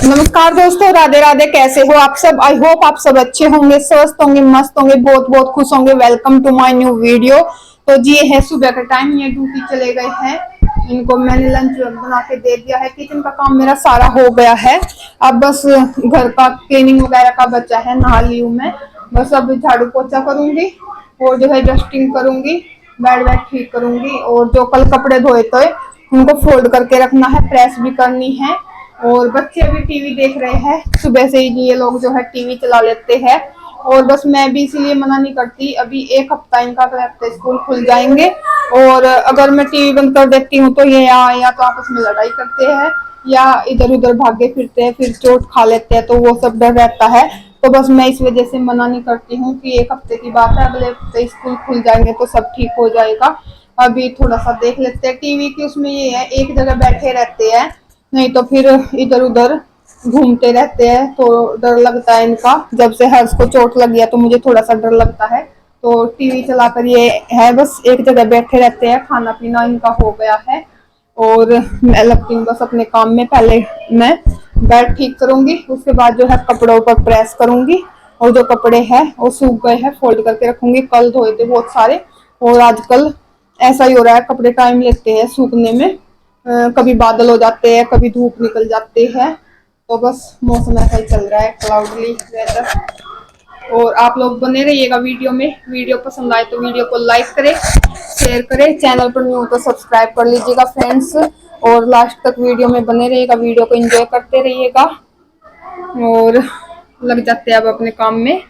नमस्कार दोस्तों, राधे राधे। कैसे हो आप सब? आई होप आप सब अच्छे होंगे, स्वस्थ होंगे, मस्त होंगे, बहुत बहुत खुश होंगे। Welcome to my new video. तो जी ये है सुबह का टाइम, ये ड्यूटी चले गए हैं। इनको मैंने लंच बना के दे दिया है। किचन का काम मेरा सारा हो गया है। अब बस घर का क्लीनिंग वगैरह का बचा है। नहा ली हूँ मैं, बस अब झाड़ू पोछा करूंगी और जो है डस्टिंग करूंगी, बेड वेड ठीक करूंगी। और जो कल कपड़े धोए थे उनको फोल्ड करके रखना है, प्रेस भी करनी है। और बच्चे भी टीवी देख रहे हैं सुबह से ही। ये लोग जो है टीवी चला लेते हैं। और बस मैं भी इसीलिए मना नहीं करती। अभी एक हफ्ता इनका हफ्ते स्कूल खुल जाएंगे और अगर मैं टीवी बंद कर देती हूँ तो ये या तो आपस में लड़ाई करते हैं या इधर उधर भागे फिरते हैं, फिर चोट खा लेते हैं, तो वो सब डर रहता है। तो बस मैं इस वजह से मना नहीं करती हूँ कि एक हफ्ते की बात है, अगले हफ्ते स्कूल खुल जाएंगे तो सब ठीक हो जाएगा। अभी थोड़ा सा देख लेते हैं टीवी की। उसमें ये है, एक जगह बैठे रहते हैं, नहीं तो फिर इधर उधर घूमते रहते हैं, तो डर लगता है इनका। जब से हर्ष को चोट लगी है तो मुझे थोड़ा सा डर लगता है। तो टीवी चलाकर ये है, बस एक जगह बैठे रहते हैं। खाना पीना इनका हो गया है और मैं लगती हूँ बस अपने काम में। पहले मैं बेड ठीक करूंगी, उसके बाद जो है कपड़ों पर प्रेस करूंगी। और जो कपड़े हैं वो सूख गए हैं, फोल्ड करके रखूंगी। कल धोए थे बहुत सारे और आजकल ऐसा ही हो रहा है, कपड़े टाइम लेते हैं सूखने में। कभी बादल हो जाते हैं, कभी धूप निकल जाती है। तो बस मौसम ऐसा ही चल रहा है, क्लाउडली वेदर। और आप लोग बने रहिएगा वीडियो में। वीडियो पसंद आए तो वीडियो को लाइक करें, शेयर करें। चैनल पर न्यू हो तो सब्सक्राइब कर लीजिएगा फ्रेंड्स। और लास्ट तक वीडियो में बने रहिएगा, वीडियो को एंजॉय करते रहिएगा। और लग जाते हैं अब अपने काम में।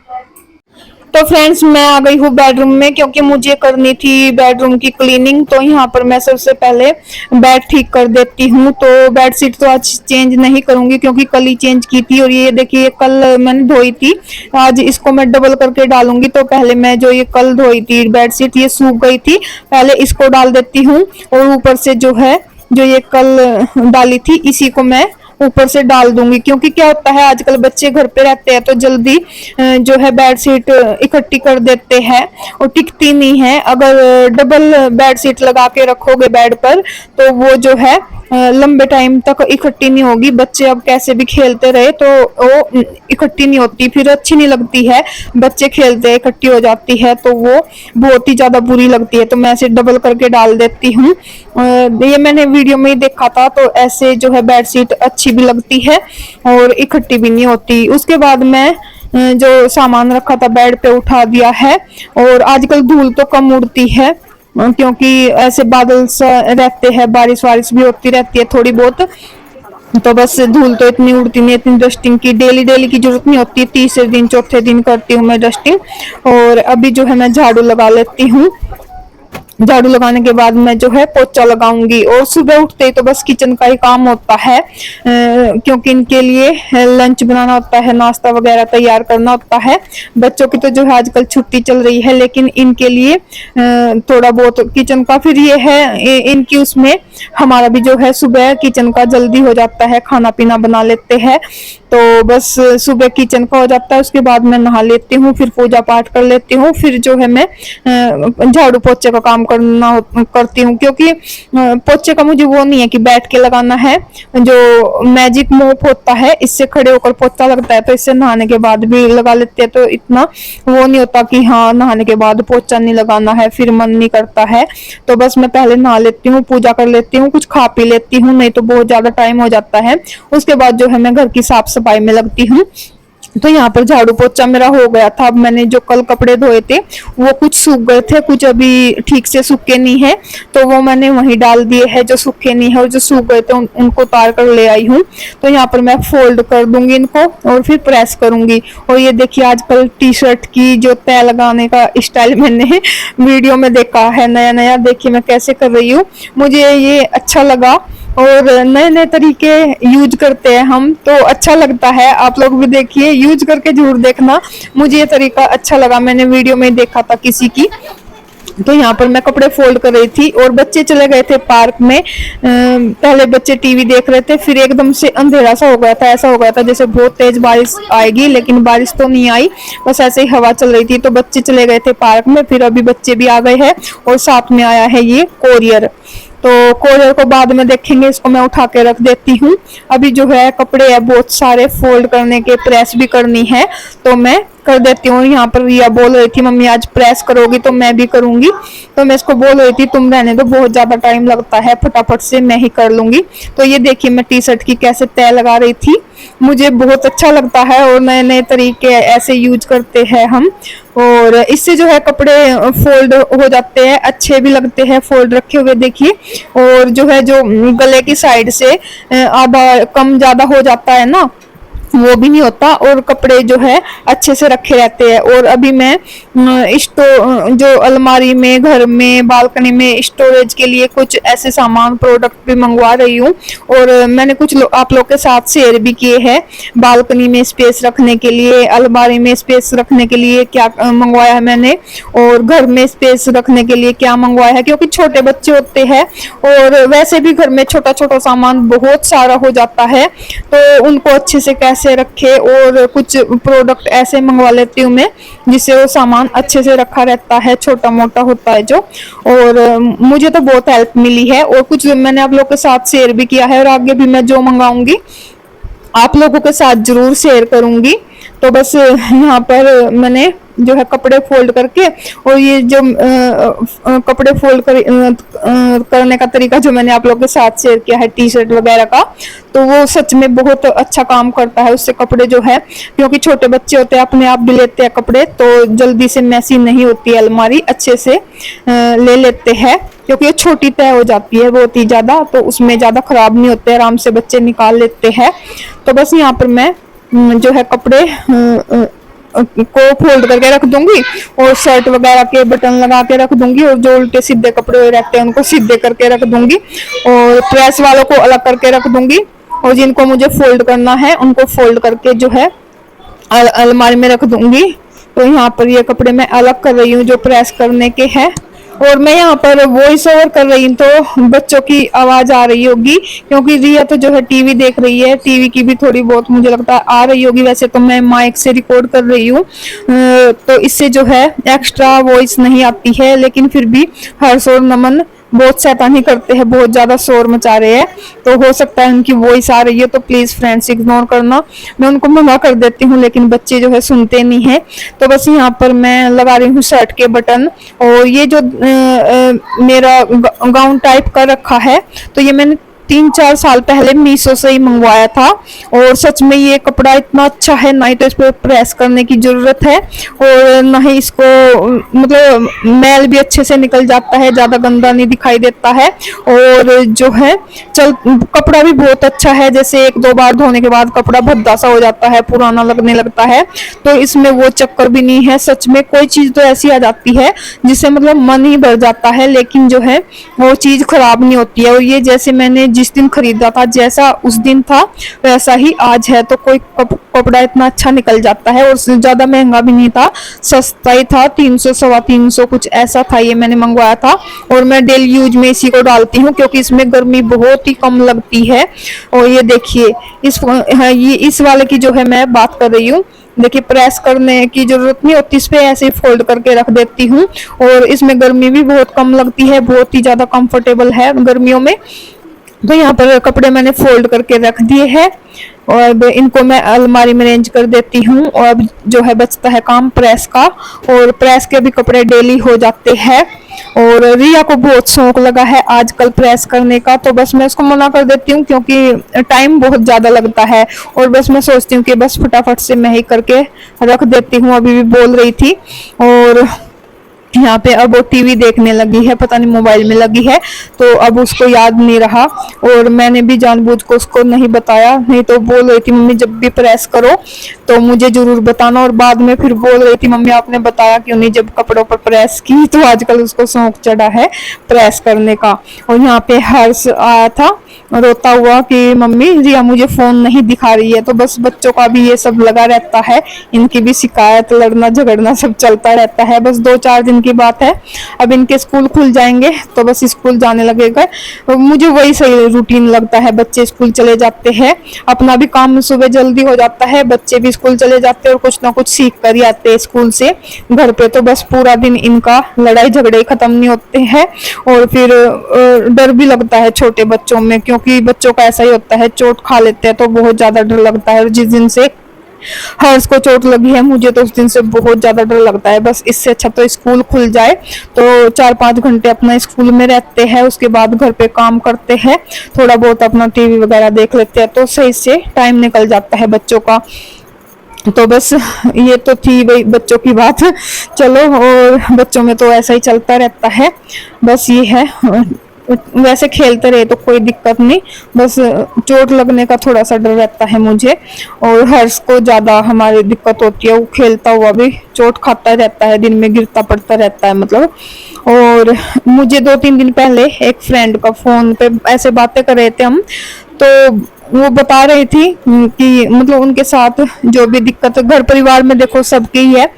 तो फ्रेंड्स मैं आ गई हूँ बेडरूम में, क्योंकि मुझे करनी थी बेडरूम की क्लीनिंग। तो यहाँ पर मैं सबसे पहले बेड ठीक कर देती हूँ। तो बेड शीट तो आज चेंज नहीं करूंगी क्योंकि कल ही चेंज की थी। और ये देखिए कल मैंने धोई थी, आज इसको मैं डबल करके डालूंगी। तो पहले मैं जो ये कल धोई थी बेड शीट, ये सूख गई थी, पहले इसको डाल देती हूँ। और ऊपर से जो है जो ये कल डाली थी इसी को मैं ऊपर से डाल दूंगी। क्योंकि क्या होता है आजकल बच्चे घर पे रहते हैं तो जल्दी जो है बेडशीट इकट्ठी कर देते हैं और टिकती नहीं है। अगर डबल बेडशीट लगा के रखोगे बेड पर तो वो जो है लंबे टाइम तक इकट्ठी नहीं होगी। बच्चे अब कैसे भी खेलते रहे तो वो इकट्ठी नहीं होती, फिर अच्छी नहीं लगती है। बच्चे खेलते हैं इकट्ठी हो जाती है तो वो बहुत ही ज्यादा बुरी लगती है। तो मैं ऐसे डबल करके डाल देती हूँ। ये मैंने वीडियो में ही देखा था, तो ऐसे जो है बेडशीट अच्छी भी लगती है और इकट्ठी भी नहीं होती। उसके बाद मैं जो सामान रखा था बेड पे उठा दिया है। और आजकल धूल तो कम उड़ती है क्योंकि ऐसे बादल रहते हैं, बारिश वारिश भी होती रहती है थोड़ी बहुत। तो बस धूल तो इतनी उड़ती नहीं, इतनी डस्टिंग की डेली डेली की जरूरत नहीं होती। तीसरे दिन चौथे दिन करती हूँ मैं डस्टिंग। और अभी जो है मैं झाड़ू लगा लेती हूँ। झाड़ू लगाने के बाद मैं जो है पोछा लगाऊंगी। और सुबह उठते ही तो बस किचन का ही काम होता है, क्योंकि इनके लिए लंच बनाना होता है, नाश्ता वगैरह तैयार करना होता है। बच्चों की तो जो है आजकल छुट्टी चल रही है, लेकिन इनके लिए थोड़ा बहुत किचन का फिर ये है इनकी उसमें हमारा भी जो है सुबह किचन का जल्दी हो जाता है, खाना पीना बना लेते हैं। तो बस सुबह किचन का हो जाता है, उसके बाद मैं नहा लेती हूँ, फिर पूजा पाठ कर लेती हूँ, फिर जो है मैं झाड़ू पोछे का काम करती हूँ। क्योंकि पोछे का मुझे वो नहीं है कि बैठ के लगाना है। जो मैजिक मोप होता है इससे खड़े होकर पोछा लगता है, तो इससे नहाने के बाद भी लगा लेते हैं। तो इतना वो नहीं होता कि हाँ नहाने के बाद पोछा नहीं लगाना है, फिर मन नहीं करता है। तो बस मैं पहले नहा लेती हूँ, पूजा कर लेती हूँ, कुछ खा पी लेती हूँ, नहीं तो बहुत ज्यादा टाइम हो जाता है। उसके बाद जो है मैं घर की साफ सफाई में लगती हूँ। तो यहाँ पर झाड़ू पोछा मेरा हो गया था। अब मैंने जो कल कपड़े धोए थे वो कुछ सूख गए थे, कुछ अभी ठीक से सूखे नहीं है, तो वो मैंने वहीं डाल दिए हैं जो सूखे नहीं है। और जो सूख गए थे उनको उतार कर ले आई हूँ। तो यहाँ पर मैं फोल्ड कर दूंगी इनको और फिर प्रेस करूंगी। और ये देखिए आजकल टी शर्ट की जो तय लगाने का स्टाइल मैंने वीडियो में देखा है नया नया। देखिए मैं कैसे कर रही हूँ, मुझे ये अच्छा लगा। और नए नए तरीके यूज करते हैं हम तो अच्छा लगता है। आप लोग भी देखिए, यूज करके जरूर देखना। मुझे ये तरीका अच्छा लगा, मैंने वीडियो में देखा था किसी की। तो यहाँ पर मैं कपड़े फोल्ड कर रही थी और बच्चे चले गए थे पार्क में। पहले बच्चे टीवी देख रहे थे, फिर एकदम से अंधेरा सा हो गया था, ऐसा हो गया था जैसे बहुत तेज बारिश आएगी, लेकिन बारिश तो नहीं आई, बस ऐसे ही हवा चल रही थी। तो बच्चे चले गए थे पार्क में, फिर अभी बच्चे भी आ गए हैं और साथ में आया है ये कोरियर। तो कॉलर को बाद में देखेंगे, इसको मैं उठा के रख देती हूँ। अभी जो है कपड़े है बहुत सारे फोल्ड करने के, प्रेस भी करनी है तो मैं कर देती हूँ। यहाँ पर रिया बोल रही थी मम्मी आज प्रेस करोगी, तो मैं भी करूंगी। तो मैं इसको बोल रही थी तुम रहने दो, बहुत ज्यादा टाइम लगता है, फटाफट से मैं ही कर लूंगी। तो ये देखिए मैं टी शर्ट की कैसे तय लगा रही थी, मुझे बहुत अच्छा लगता है और नए नए तरीके ऐसे यूज करते हैं हम, और इससे जो है कपड़े फोल्ड हो जाते हैं, अच्छे भी लगते हैं फोल्ड रखे हुए। देखिए, और जो है जो गले की साइड से आधा कम ज्यादा हो जाता है ना, वो भी नहीं होता, और कपड़े जो है अच्छे से रखे रहते हैं। और अभी मैं जो अलमारी में, घर में, बालकनी में स्टोरेज के लिए कुछ ऐसे सामान प्रोडक्ट भी मंगवा रही हूँ, और मैंने कुछ आप लोग के साथ शेयर भी किए हैं। बालकनी में स्पेस रखने के लिए, अलमारी में स्पेस रखने के लिए क्या मंगवाया है मैंने, और घर में स्पेस रखने के लिए क्या मंगवाया है, क्योंकि छोटे बच्चे होते हैं और वैसे भी घर में छोटा छोटा सामान बहुत सारा हो जाता है, तो उनको अच्छे से कैसे रखे। और कुछ प्रोडक्ट ऐसे मंगवा लेती हूँ मैं जिससे वो सामान अच्छे से रखा रहता है, छोटा मोटा होता है जो, और मुझे तो बहुत हेल्प मिली है। और कुछ मैंने आप लोग के साथ शेयर भी किया है, और आगे भी मैं जो मंगाऊंगी आप लोगों के साथ जरूर शेयर करूंगी। तो बस यहाँ पर मैंने जो है कपड़े फोल्ड करके, और ये जो कपड़े फोल्ड करने का तरीका जो मैंने आप लोगों के साथ शेयर किया है टी शर्ट वगैरह का, तो वो सच में बहुत अच्छा काम करता है। उससे कपड़े जो है, क्योंकि छोटे बच्चे होते हैं अपने आप भी लेते हैं कपड़े, तो जल्दी से मैसी नहीं होती है अलमारी, अच्छे से ले लेते हैं, क्योंकि ये छोटी तय हो जाती है बहुत ही ज्यादा, तो उसमें ज्यादा खराब नहीं होते, आराम से बच्चे निकाल लेते हैं। तो बस यहाँ पर मैं जो है कपड़े को फोल्ड करके रख दूंगी, और शर्ट वगैरह के बटन लगा के रख दूंगी, और जो उल्टे सीधे कपड़े रहते हैं उनको सीधे करके रख दूंगी, और प्रेस वालों को अलग करके रख दूंगी, और जिनको मुझे फोल्ड करना है उनको फोल्ड करके जो है अलमारी में रख दूंगी। तो यहाँ पर ये कपड़े मैं अलग कर रही हूँ जो प्रेस करने के हैं। और मैं यहाँ पर वॉइस ओवर कर रही हूँ, तो बच्चों की आवाज आ रही होगी, क्योंकि रिया तो जो है टीवी देख रही है, टीवी की भी थोड़ी बहुत मुझे लगता है आ रही होगी। वैसे तो मैं माइक से रिकॉर्ड कर रही हूँ, तो इससे जो है एक्स्ट्रा वॉइस नहीं आती है, लेकिन फिर भी हर्ष और नमन बहुत शैतानी करते हैं, बहुत ज्यादा शोर मचा रहे हैं, तो हो सकता है उनकी वॉइस आ रही है, तो प्लीज फ्रेंड्स इग्नोर करना। मैं उनको मना कर देती हूँ, लेकिन बच्चे जो है सुनते नहीं है। तो बस यहाँ पर मैं लगा रही हूँ शर्ट के बटन, और ये जो मेरा गाउन टाइप का रखा है, तो ये मैंने 3-4 साल पहले मीशो से ही मंगवाया था, और सच में ये कपड़ा इतना अच्छा है, ना ही तो इस पर प्रेस करने की जरूरत है, और ना ही इसको मतलब मैल भी अच्छे से निकल जाता है, ज्यादा गंदा नहीं दिखाई देता है, और जो है कपड़ा भी बहुत अच्छा है। जैसे 1-2 बार धोने के बाद कपड़ा भद्दा सा हो जाता है, पुराना लगने लगता है, तो इसमें वो चक्कर भी नहीं है। सच में कोई चीज तो ऐसी आ जाती है जिससे मतलब मन ही भर जाता है, लेकिन जो है वो चीज खराब नहीं होती है। और ये जैसे मैंने जिस दिन खरीदा था, जैसा उस दिन था वैसा ही आज है, तो कोई कपड़ा इतना अच्छा निकल जाता है, और ज्यादा महंगा भी नहीं था, सस्ता ही था, 300-325 कुछ ऐसा था। ये मैंने मंगवाया था, और मैं डेली यूज में इसी को डालती हूँ, क्योंकि इसमें गर्मी बहुत ही कम लगती है। और ये देखिए इस वाले की जो है मैं बात कर रही हूँ, देखिए प्रेस करने की जरूरत नहीं होती, इस पे ऐसे ही फोल्ड करके रख देती हूँ, और इसमें गर्मी भी बहुत कम लगती है, बहुत ही ज्यादा कंफर्टेबल है गर्मियों में। तो यहाँ पर कपड़े मैंने फोल्ड करके रख दिए हैं, और अब इनको मैं अलमारी में अरेंज कर देती हूँ। और अब जो है बचता है काम प्रेस का, और प्रेस के भी कपड़े डेली हो जाते हैं। और रिया को बहुत शौक लगा है आजकल प्रेस करने का, तो बस मैं उसको मना कर देती हूँ, क्योंकि टाइम बहुत ज्यादा लगता है, और बस मैं सोचती हूँ कि बस फटाफट से मैं ही करके रख देती हूँ। अभी भी बोल रही थी, और यहाँ पे अब वो टीवी देखने लगी है, पता नहीं मोबाइल में लगी है, तो अब उसको याद नहीं रहा, और मैंने भी जानबूझ को उसको नहीं बताया, नहीं तो बोल रही थी मम्मी जब भी प्रेस करो तो मुझे जरूर बताना, और बाद में फिर बोल रही थी मम्मी आपने बताया क्यों नहीं जब कपड़ों पर प्रेस की। तो आजकल उसको शौक चढ़ा है प्रेस करने का। और यहाँ पे हर्ष आया था रोता हुआ कि मम्मी रिया मुझे फोन नहीं दिखा रही है। तो बस बच्चों का भी ये सब लगा रहता है, इनकी भी शिकायत, लड़ना झगड़ना सब चलता रहता है। बस 2-4 दिन की बात है। अब इनके स्कूल खुल जाएंगे तो बस स्कूल जाने लगेगा। मुझे वही सही रूटीन लगता है, बच्चे स्कूल चले जाते हैं, अपना भी काम सुबह जल्दी हो जाता है, बच्चे भी स्कूल चले जाते हैं और कुछ ना कुछ सीख कर ही आते हैं स्कूल से घर पे। तो बस पूरा दिन इनका लड़ाई झगड़े खत्म नहीं होते हैं। और फिर डर भी लगता है छोटे बच्चों में, क्योंकि बच्चों का ऐसा ही होता है, चोट खा लेते हैं तो बहुत ज्यादा डर लगता है। और जिस दिन से हर्ष को चोट लगी है मुझे तो उस दिन से बहुत ज्यादा डर लगता है। बस इससे अच्छा तो स्कूल खुल जाए तो 4-5 घंटे अपना स्कूल में रहते हैं, उसके बाद घर पे काम करते हैं, थोड़ा बहुत अपना टीवी वगैरह देख लेते हैं, तो सही से टाइम निकल जाता है बच्चों का। तो बस ये तो थी भाई बच्चों की बात। चलो, और बच्चों में तो ऐसा ही चलता रहता है, बस ये है। वैसे खेलते रहे तो कोई दिक्कत नहीं, बस चोट लगने का थोड़ा सा डर रहता है मुझे। और हर्ष को ज्यादा हमारी दिक्कत होती है, वो खेलता हुआ भी चोट खाता रहता है, दिन में गिरता पड़ता रहता है मतलब। और मुझे 2-3 दिन पहले एक फ्रेंड का फोन पे ऐसे बातें कर रहे थे हम, तो वो बता रही थी कि मतलब उनके साथ जो भी दिक्कत घर परिवार में देखो सबकी ही है,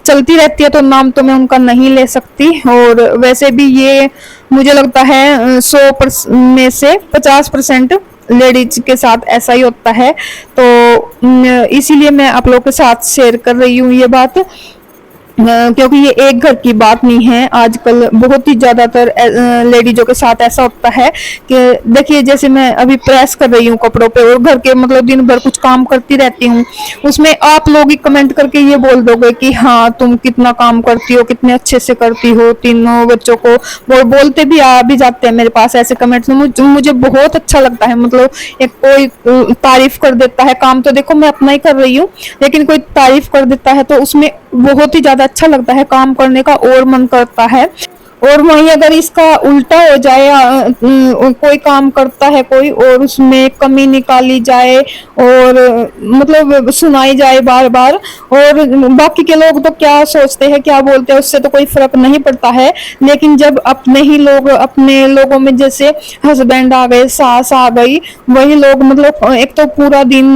चलती रहती है, तो नाम तो मैं उनका नहीं ले सकती। और वैसे भी ये मुझे लगता है 100 में से 50% लेडीज के साथ ऐसा ही होता है। तो इसीलिए मैं आप लोगों के साथ शेयर कर रही हूँ ये बात, क्योंकि ये एक घर की बात नहीं है, आजकल बहुत ही ज्यादातर लेडीजों के साथ ऐसा होता है कि देखिए जैसे मैं अभी प्रेस कर रही हूँ कपड़ों पे और घर के मतलब दिन भर कुछ काम करती रहती हूँ, उसमें आप लोग ही कमेंट करके ये बोल दोगे कि हाँ तुम कितना काम करती हो, कितने अच्छे से करती हो, तीनों बच्चों को बोलते भी आ भी जाते हैं मेरे पास ऐसे कमेंट्स। मुझे बहुत अच्छा लगता है, मतलब एक कोई तारीफ कर देता है, काम तो देखो मैं अपना ही कर रही हूँ, लेकिन कोई तारीफ कर देता है तो उसमें बहुत ही ज्यादा अच्छा लगता है, काम करने का और मन करता है। और वहीं अगर इसका उल्टा हो जाए, कोई काम करता है कोई और उसमें कमी निकाली जाए और मतलब सुनाई जाए बार बार, और बाकी के लोग तो क्या सोचते हैं क्या बोलते हैं उससे तो कोई फर्क नहीं पड़ता है। लेकिन जब अपने ही लोग, अपने लोगों में जैसे हस्बैंड आ गए, सास आ गई, वही लोग मतलब एक तो पूरा दिन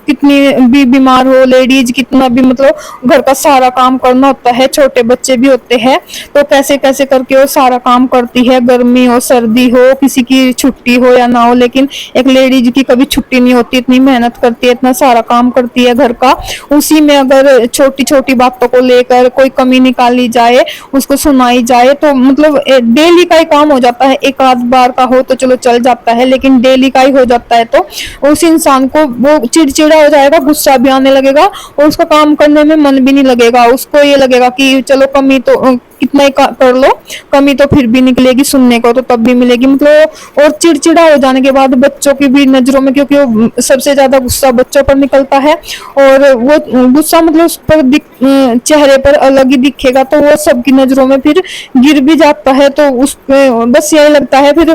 कितनी भी बीमार हो लेडीज, कितना भी मतलब घर का सारा काम करना होता है, छोटे बच्चे भी होते हैं, तो कैसे कैसे करके वो सारा काम करती है, गर्मी हो सर्दी हो, किसी की छुट्टी हो या ना हो, लेकिन एक लेडीज की कभी छुट्टी नहीं होती, इतनी मेहनत करती है, इतना सारा काम करती है घर का। उसी में अगर छोटी छोटी बातों को लेकर कोई कमी निकाली जाए, उसको सुनाई जाए, तो मतलब डेली का ही काम हो जाता है। एक आध बार का हो तो चलो चल जाता है, लेकिन डेली का ही हो जाता है तो उस इंसान को वो चिड़चिड़ा हो जाएगा, गुस्सा भी आने लगेगा और उसका काम करने में मन भी नहीं लगेगा। उसको ये लगेगा कि चलो कमी तो कितना ही कर लो, कमी तो फिर भी निकलेगी, सुनने को तो तब भी मिलेगी मतलब। और चिड़चिड़ा हो जाने के बाद बच्चों की भी नजरों में, क्योंकि वो सबसे ज्यादा गुस्सा बच्चों पर निकलता है, और वो गुस्सा मतलब उस पर चेहरे पर अलग ही दिखेगा, तो वो सबकी नजरों में फिर गिर भी जाता है। तो उस बस यही लगता है फिर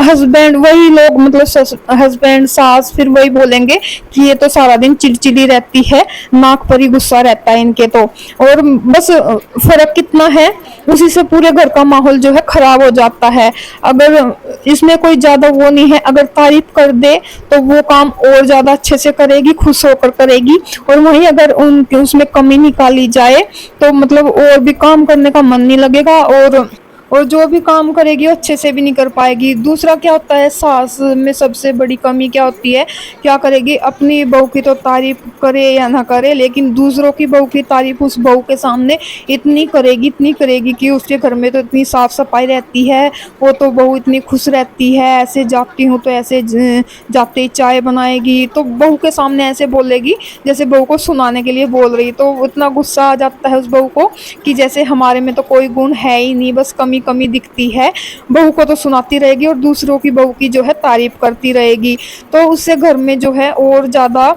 हस्बैंड, वही लोग मतलब हस्बैंड सास फिर वही बोलेंगे कि ये तो सारा दिन चिड़चिड़ी रहती है, नाक पर ही गुस्सा रहता है इनके तो। और बस फर्क कितना है, उसी से पूरे घर का माहौल जो है खराब हो जाता है। अगर इसमें कोई ज्यादा वो नहीं है, अगर तारीफ कर दे तो वो काम और ज्यादा अच्छे से करेगी, खुश होकर करेगी, और वहीं अगर उनके उसमें कमी निकाली जाए तो मतलब और भी काम करने का मन नहीं लगेगा, और जो भी काम करेगी वो अच्छे से भी नहीं कर पाएगी। दूसरा क्या होता है, सास में सबसे बड़ी कमी क्या होती है, क्या करेगी, अपनी बहू की तो तारीफ करे या ना करे, लेकिन दूसरों की बहू की तारीफ उस बहू के सामने इतनी करेगी कि उसके घर में तो इतनी साफ सफाई रहती है, वो तो बहू इतनी खुश रहती है, ऐसे जाती हूँ तो ऐसे जाते ही चाय बनाएगी, तो बहू के सामने ऐसे बोलेगी जैसे बहू को सुनाने के लिए बोल रही। तो इतना गुस्सा आ जाता है उस बहू को कि जैसे हमारे में तो कोई गुण है ही नहीं, बस कमी दिखती है, बहू को तो सुनाती रहेगी और दूसरों की बहू की जो है तारीफ करती रहेगी। तो उससे घर में जो है और ज्यादा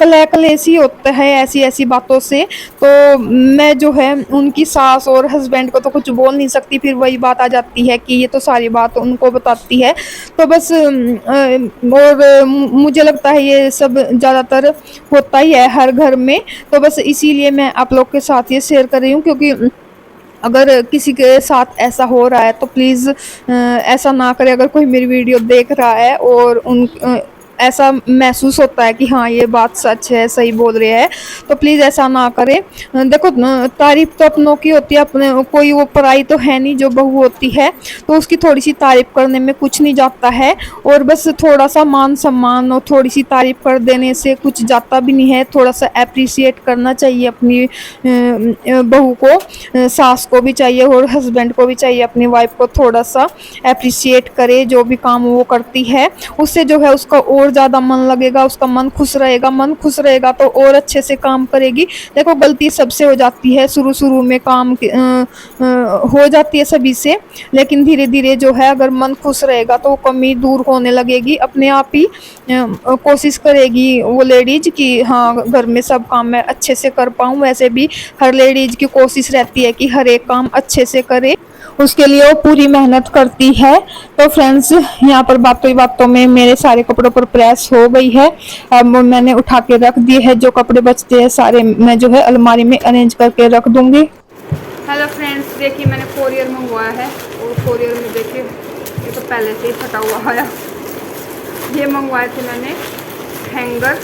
कलेसी होता है ऐसी ऐसी बातों से। तो मैं जो है उनकी सास और हस्बैंड को तो कुछ बोल नहीं सकती, फिर वही बात आ जाती है कि ये तो सारी बात उनको बताती है। तो बस और मुझे लगता है ये सब ज़्यादातर होता ही है हर घर में। तो बस इसीलिए मैं आप लोग के साथ ये शेयर कर रही हूँ, क्योंकि अगर किसी के साथ ऐसा हो रहा है तो प्लीज़ ऐसा ना करे। अगर कोई मेरी वीडियो देख रहा है और उन ऐसा महसूस होता है कि हाँ ये बात सच है, सही बोल रहे हैं। तो प्लीज़ ऐसा ना करें। देखो तारीफ तो अपनों की होती है, अपने कोई वो पराई तो है नहीं जो बहू होती है, तो उसकी थोड़ी सी तारीफ करने में कुछ नहीं जाता है। और बस थोड़ा सा मान सम्मान और थोड़ी सी तारीफ कर देने से कुछ जाता भी नहीं है। थोड़ा सा अप्रिसिएट करना चाहिए अपनी बहू को, सास को भी चाहिए और हस्बैंड को भी चाहिए अपनी वाइफ को थोड़ा सा अप्रिसिएट करे जो भी काम वो करती है। उससे जो है उसका और ज़्यादा मन लगेगा, उसका मन खुश रहेगा, मन खुश रहेगा तो और अच्छे से काम करेगी। देखो गलती सबसे हो जाती है, शुरू शुरू में काम हो जाती है सभी से, लेकिन धीरे धीरे जो है अगर मन खुश रहेगा तो वो कमी दूर होने लगेगी अपने आप ही। कोशिश करेगी वो लेडीज कि हाँ घर में सब काम मैं अच्छे से कर पाऊँ। वैसे भी हर लेडीज की कोशिश रहती है कि हर एक काम अच्छे से करे, उसके लिए वो पूरी मेहनत करती है। तो फ्रेंड्स यहाँ पर बातों ही बातों में मेरे सारे कपड़ों पर प्रेस हो गई है। अब मैंने उठा के रख दिए हैं, जो कपड़े बचते हैं सारे मैं जो है अलमारी में अरेंज करके रख दूंगी। हेलो फ्रेंड्स, देखिए मैंने कोरियर मंगवाया है और कोरियर में देखिए ये तो पहले से ही फटा हुआ आया। ये मंगवाए थे मैंने हैंगर,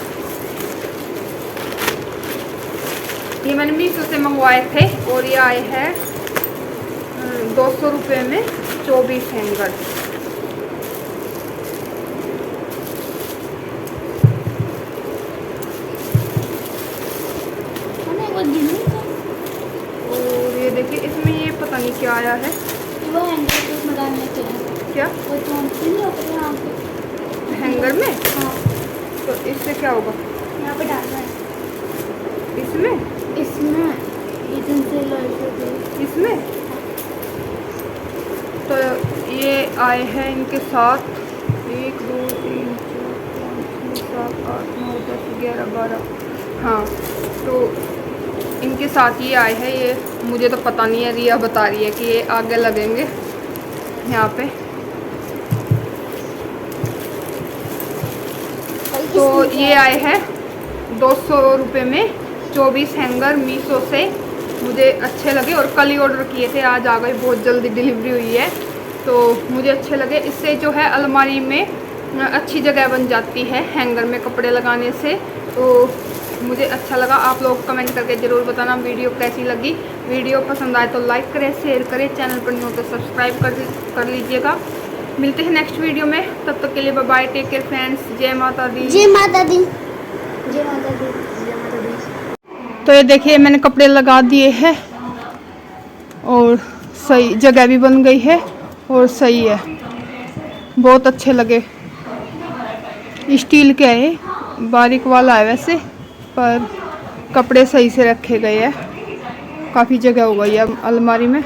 ये मैंने मीशो से मंगवाए थे और ये आए हैं 200 रुपये में 24 हैंगर। और ये देखिए इसमें ये पता नहीं क्या आया है, वो हैंगर में डालने के लिए क्या वो चौंती नहीं होते यहाँ पे हैंगर में। हाँ तो इससे क्या होगा, यहाँ पे डालना है इसमें इसमें इधर से लड़के इसमें। तो ये आए हैं इनके साथ 1 2 3 4 5 6 7 8 9 10 11 12, हाँ तो इनके साथ ये आए हैं। ये मुझे तो पता नहीं है, रिया बता रही है कि ये आगे लगेंगे यहाँ पे। तो ये आए हैं 200 रुपये में 24 हैंगर मीशो से। मुझे अच्छे लगे और कल ही ऑर्डर किए थे, आज आ गए, बहुत जल्दी डिलीवरी हुई है तो मुझे अच्छे लगे। इससे जो है अलमारी में अच्छी जगह बन जाती है हैंगर में कपड़े लगाने से, तो मुझे अच्छा लगा। आप लोग कमेंट करके ज़रूर बताना वीडियो कैसी लगी। वीडियो पसंद आए तो लाइक करें, शेयर करें, चैनल पर नहीं हो तो सब्सक्राइब कर लीजिएगा। मिलते हैं नेक्स्ट वीडियो में, तब तक के लिए bye bye, take care friends. जय माता दी, जय माता दी, जय माता दी, जय माता दी। तो ये देखिए मैंने कपड़े लगा दिए हैं और सही जगह भी बन गई है और सही है, बहुत अच्छे लगे। स्टील के है, बारीक वाला है वैसे, पर कपड़े सही से रखे गए हैं, काफ़ी जगह हो गई है अलमारी में।